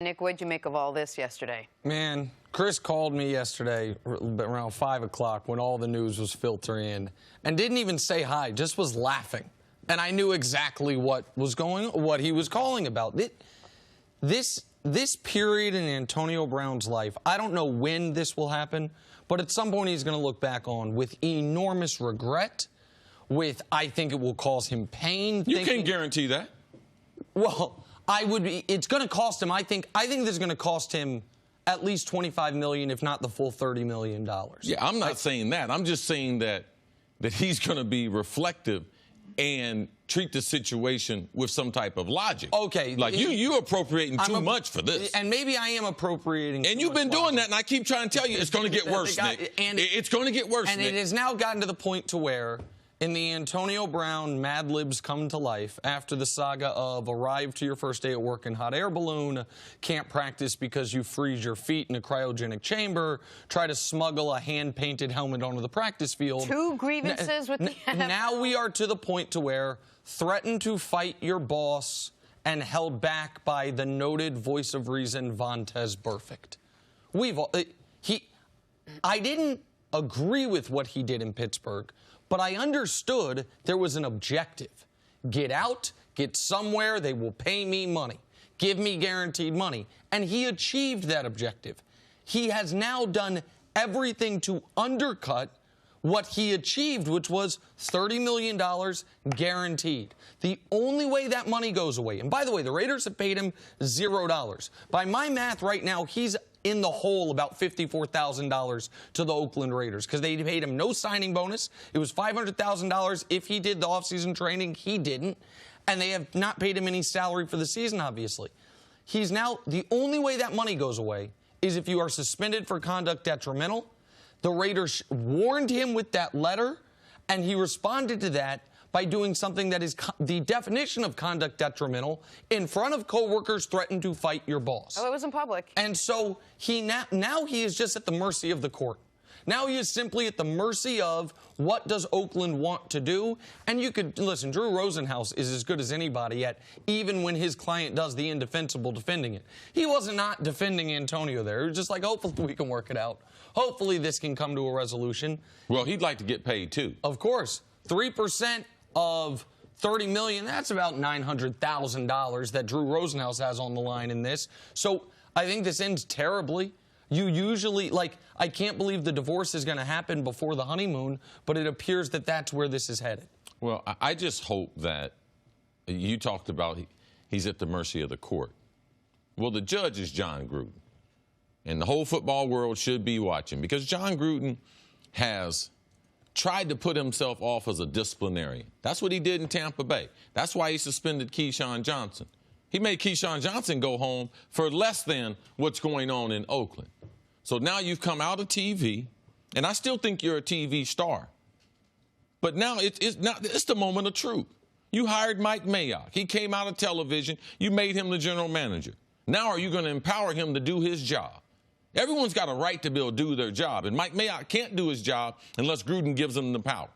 Nick, what'd you make of all this yesterday? Man, Cris called me yesterday around 5 o'clock when all the news was filtering in and didn't even say hi, just was laughing. And I knew exactly what he was calling about. This period in Antonio Brown's life, I don't know when this will happen, but at some point he's going to look back on with enormous regret, I think it will cause him pain. You can't guarantee that. Well, it's going to cost him. I think this is going to cost him at least $25 million, if not the full $30 million. Yeah, I'm not saying that. I'm just saying that he's going to be reflective and treat the situation with some type of logic. Okay. Like you appropriating too much for this. And maybe I am appropriating too much. And you've been doing that, and I keep trying to tell you it's going to get worse, Nick. It's going to get worse, and Nick. it has now gotten to the point to where in the Antonio Brown Mad Libs come to life after the saga of arrive to your first day at work in hot air balloon, can't practice because you freeze your feet in a cryogenic chamber, try to smuggle a hand-painted helmet onto the practice field. 2 grievances with the NFL. Now we are to the point to where threatened to fight your boss and held back by the noted voice of reason, Vontaze Burfict. I didn't agree with what he did in Pittsburgh, but I understood there was an objective. Get out, get somewhere, they will pay me money. Give me guaranteed money. And he achieved that objective. He has now done everything to undercut what he achieved, which was $30 million guaranteed. The only way that money goes away, and by the way, the Raiders have paid him $0. By my math right now, he's in the hole about $54,000 to the Oakland Raiders because they paid him no signing bonus. It was $500,000 if he did the offseason training. He didn't. And they have not paid him any salary for the season, obviously. He's now, the only way that money goes away is if you are suspended for conduct detrimental. The Raiders warned him with that letter, and he responded to that by doing something that is the definition of conduct detrimental, in front of coworkers, threatened to fight your boss. Oh, it was in public. And so now he is just at the mercy of the court. Now he is simply at the mercy of what does Oakland want to do. And you could, listen, Drew Rosenhaus is as good as anybody at, even when his client does the indefensible defending it. He wasn't not defending Antonio there. He was just like, hopefully we can work it out. Hopefully this can come to a resolution. Well, he'd like to get paid, too. Of course. 3% of $30 million, that's about $900,000 that Drew Rosenhaus has on the line in this. So I think this ends terribly. You usually, I can't believe the divorce is going to happen before the honeymoon, but it appears that that's where this is headed. Well, I just hope that you talked about he's at the mercy of the court. Well, the judge is John Gruden, and the whole football world should be watching because John Gruden has tried to put himself off as a disciplinarian. That's what he did in Tampa Bay. That's why he suspended Keyshawn Johnson. He made Keyshawn Johnson go home for less than what's going on in Oakland. So now you've come out of TV, and I still think you're a TV star. But now it's the moment of truth. You hired Mike Mayock. He came out of television. You made him the general manager. Now are you going to empower him to do his job? Everyone's got a right to be able to do their job, and Mike Mayock can't do his job unless Gruden gives him the power.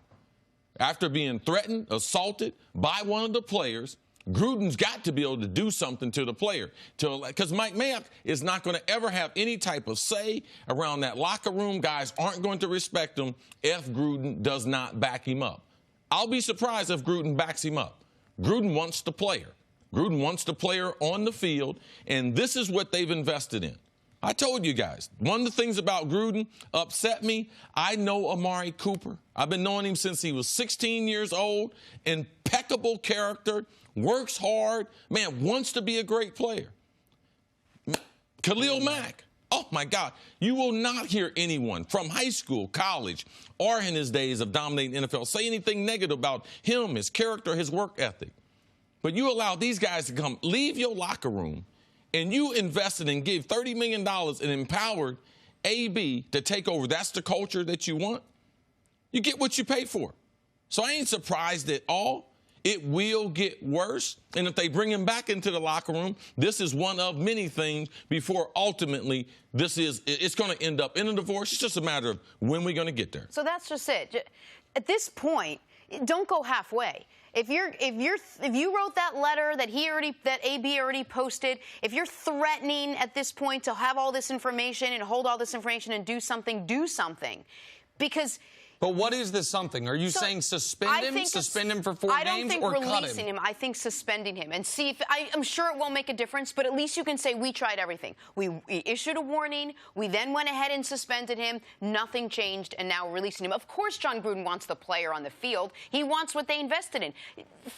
After being threatened, assaulted by one of the players, Gruden's got to be able to do something to the player. Because Mike Mayock is not going to ever have any type of say around that locker room. Guys aren't going to respect him if Gruden does not back him up. I'll be surprised if Gruden backs him up. Gruden wants the player. Gruden wants the player on the field, and this is what they've invested in. I told you guys, one of the things about Gruden upset me. I know Amari Cooper. I've been knowing him since he was 16 years old. Impeccable character, works hard, man, wants to be a great player. Khalil Mack. Oh, my God. You will not hear anyone from high school, college, or in his days of dominating NFL say anything negative about him, his character, his work ethic. But you allow these guys to come, leave your locker room, and you invested and gave $30 million and empowered AB to take over. That's the culture that you want. You get what you pay for. So I ain't surprised at all. It will get worse. And if they bring him back into the locker room, this is one of many things before ultimately it's going to end up in a divorce. It's just a matter of when we're going to get there. So that's just it. At this point, don't go halfway. If you wrote that letter that AB already posted, if you're threatening at this point to have all this information and hold all this information and do something, do something. Because But what is this something? Are you saying suspend him for 4 games, or cut him? I don't think releasing him. I think suspending him and see if I'm sure it won't make a difference, but at least you can say we tried everything. We issued a warning. We then went ahead and suspended him. Nothing changed, and now we're releasing him. Of course, John Gruden wants the player on the field. He wants what they invested in.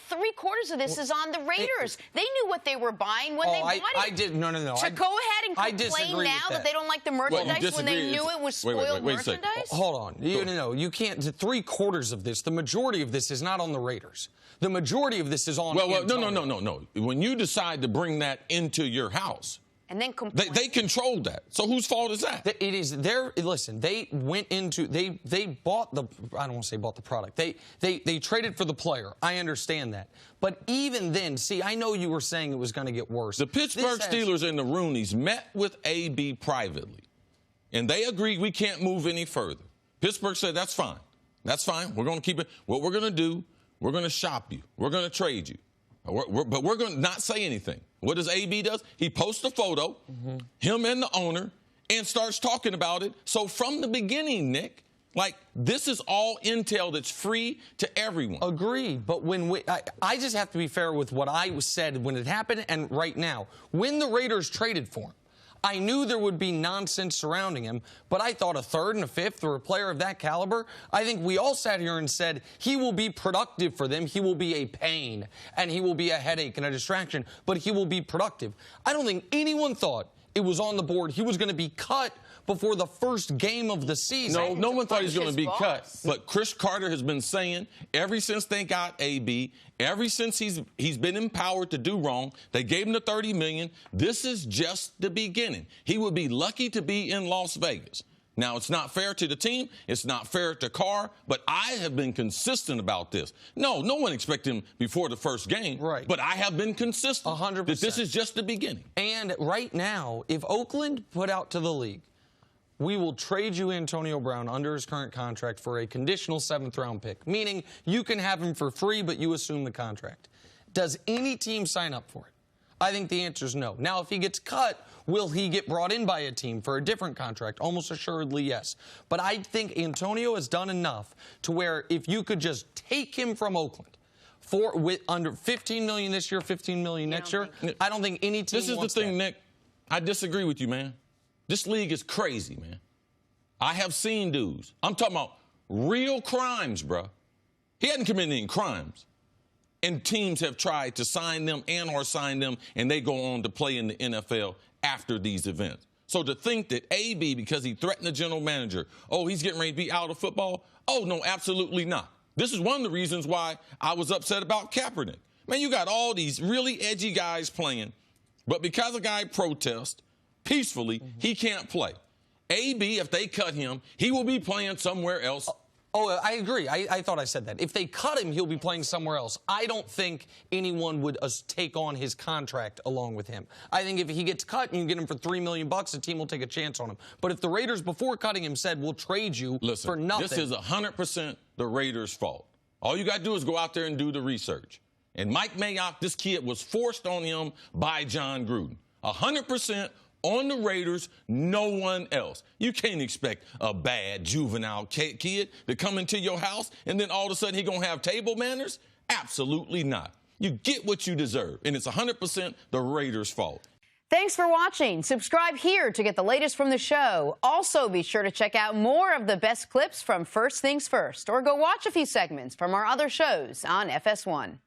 3/4 of this is on the Raiders. They knew what they were buying when they bought it. No. To go ahead and complain now that they don't like the merchandise when they knew it was spoiled merchandise. Hold on. You can't. 3/4 of this, the majority of this is not on the Raiders. The majority of this is on. No. When you decide to bring that into your house, and then complain. They controlled that. So whose fault is that? It is their. Listen, they went into they bought the. I don't want to say bought the product. They traded for the player. I understand that, but even then, see, I know you were saying it was going to get worse. The Pittsburgh Steelers and the Rooneys met with AB privately, and they agreed we can't move any further. Pittsburgh said that's fine. That's fine. We're going to keep it. What we're going to do, we're going to shop you. We're going to trade you. But we're going to not say anything. What does AB does? He posts a photo, him and the owner, and starts talking about it. So from the beginning, Nick, like, this is all intel that's free to everyone. Agreed. But I just have to be fair with what I said when it happened and right now. When the Raiders traded for him, I knew there would be nonsense surrounding him, but I thought a 3rd and a 5th for a player of that caliber, I think we all sat here and said he will be productive for them. He will be a pain, and he will be a headache and a distraction, but he will be productive. I don't think anyone thought it was on the board he was going to be cut before the first game of the season. No one thought he was going to be cut. But Chris Carter has been saying ever since they got AB, ever since he's been empowered to do wrong, they gave him the $30 million. This is just the beginning. He would be lucky to be in Las Vegas. Now, it's not fair to the team. It's not fair to Carr, but I have been consistent about this. No one expected him before the first game. Right. But I have been consistent 100%. that this is just the beginning. And right now, if Oakland put out to the league, we will trade you Antonio Brown under his current contract for a conditional 7th-round pick, meaning you can have him for free, but you assume the contract. Does any team sign up for it? I think the answer is no. Now, if he gets cut, will he get brought in by a team for a different contract? Almost assuredly, yes. But I think Antonio has done enough to where if you could just take him from Oakland under $15 million this year, $15 million next year, I don't think any team wants that. This is the thing, Nick. I disagree with you, man. This league is crazy, man. I have seen dudes. I'm talking about real crimes, bro. He hadn't committed any crimes. And teams have tried to sign them or sign them, and they go on to play in the NFL after these events. So to think that AB, because he threatened the general manager, he's getting ready to be out of football? Oh, no, absolutely not. This is one of the reasons why I was upset about Kaepernick. Man, you got all these really edgy guys playing, but because a guy protests peacefully, he can't play. AB, if they cut him, he will be playing somewhere else. Oh, I agree. I thought I said that. If they cut him, he'll be playing somewhere else. I don't think anyone would take on his contract along with him. I think if he gets cut and you get him for $3 million, the team will take a chance on him. But if the Raiders, before cutting him, said, we'll trade you for nothing. This is 100% the Raiders' fault. All you got to do is go out there and do the research. And Mike Mayock, this kid was forced on him by John Gruden. 100% on the Raiders, no one else. You can't expect a bad juvenile kid to come into your house and then all of a sudden he's going to have table manners? Absolutely not. You get what you deserve, and it's 100% the Raiders' fault. Thanks for watching. Subscribe here to get the latest from the show. Also, be sure to check out more of the best clips from First Things First, or go watch a few segments from our other shows on FS1.